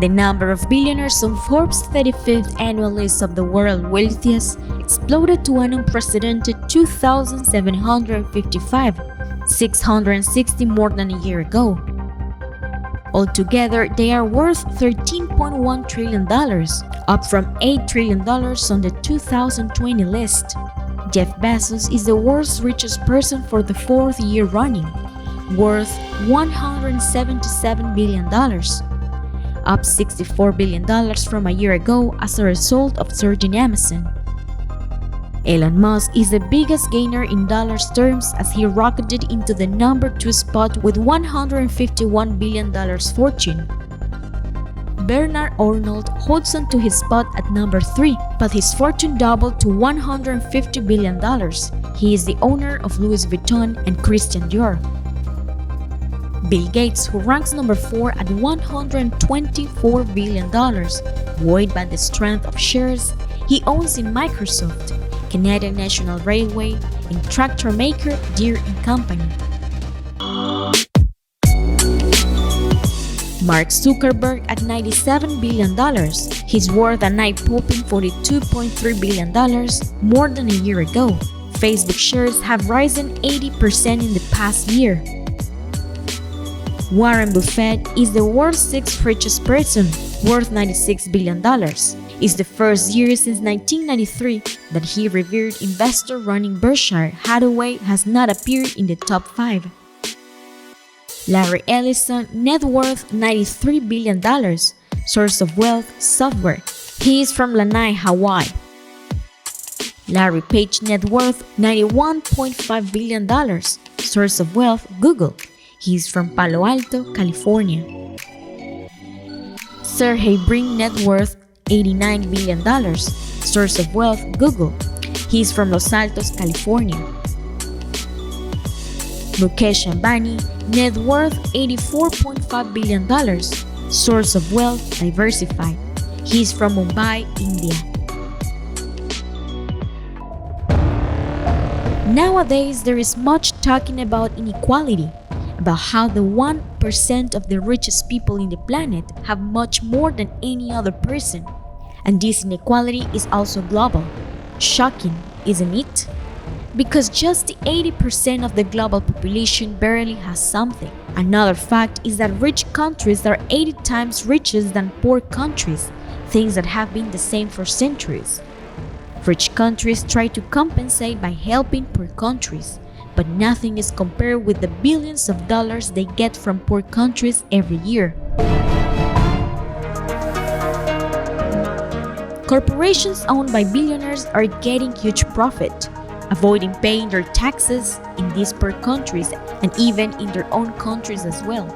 The number of billionaires on Forbes' 35th annual list of the world's wealthiest exploded to an unprecedented 2,755, 660 more than a year ago. Altogether, they are worth $13.1 trillion, up from $8 trillion on the 2020 list. Jeff Bezos is the world's richest person for the fourth year running, worth $177 billion, up $64 billion from a year ago as a result of surging Amazon. Elon Musk is the biggest gainer in dollars terms as he rocketed into the number 2 spot with $151 billion fortune. Bernard Arnault holds on to his spot at number 3, but his fortune doubled to $150 billion. He is the owner of Louis Vuitton and Christian Dior. Bill Gates, who ranks number 4 at $124 billion, buoyed by the strength of shares he owns in Microsoft, Canadian National Railway, and tractor maker Deere & Company. Mark Zuckerberg at $97 billion. He's worth an eye-popping $42.3 billion, more than a year ago. Facebook shares have risen 80% in the past year. Warren Buffett is the world's 6th richest person, worth $96 billion. It's the first year since 1993 that he revered investor running Berkshire Hathaway has not appeared in the top 5. Larry Ellison, net worth $93 billion, source of wealth, software. He is from Lanai, Hawaii. Larry Page, net worth $91.5 billion, source of wealth, Google. He is from Palo Alto, California. Sergey Brin, net worth $89 billion, source of wealth, Google. He is from Los Altos, California. Mukesh Ambani, net worth $84.5 billion, source of wealth, diversified. He is from Mumbai, India. Nowadays, there is much talking about inequality, about how the 1% of the richest people in the planet have much more than any other person. And this inequality is also global. Shocking, isn't it? Because just 80% of the global population barely has something. Another fact is that rich countries are 80 times richer than poor countries, things that have been the same for centuries. Rich countries try to compensate by helping poor countries, but nothing is compared with the billions of dollars they get from poor countries every year. Corporations owned by billionaires are getting huge profit, avoiding paying their taxes in these poor countries and even in their own countries as well.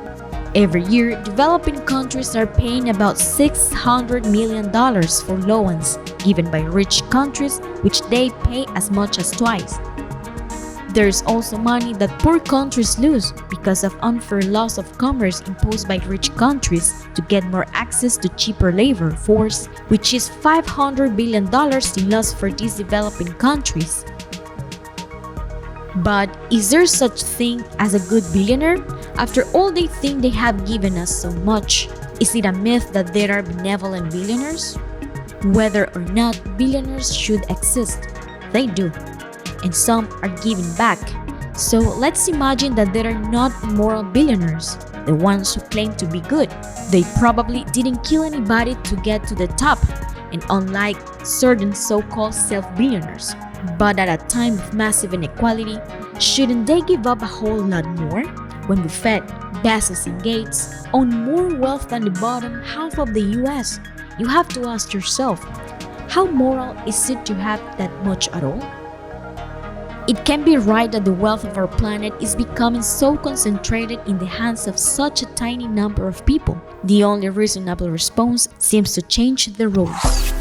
Every year, developing countries are paying about $600 million for loans given by rich countries, which they pay as much as twice. There is also money that poor countries lose because of unfair laws of commerce imposed by rich countries to get more access to cheaper labor force, which is $500 billion in loss for these developing countries. But is there such thing as a good billionaire? After all they think they have given us so much, is it a myth that there are benevolent billionaires? Whether or not billionaires should exist, they do. And some are giving back. So let's imagine that there are not immoral billionaires, the ones who claim to be good. They probably didn't kill anybody to get to the top, and unlike certain so-called self-billionaires. But at a time of massive inequality, shouldn't they give up a whole lot more? When Buffett, Bezos, and Gates own more wealth than the bottom half of the US, you have to ask yourself, how moral is it to have that much at all? It can be right that the wealth of our planet is becoming so concentrated in the hands of such a tiny number of people. The only reasonable response seems to change the rules.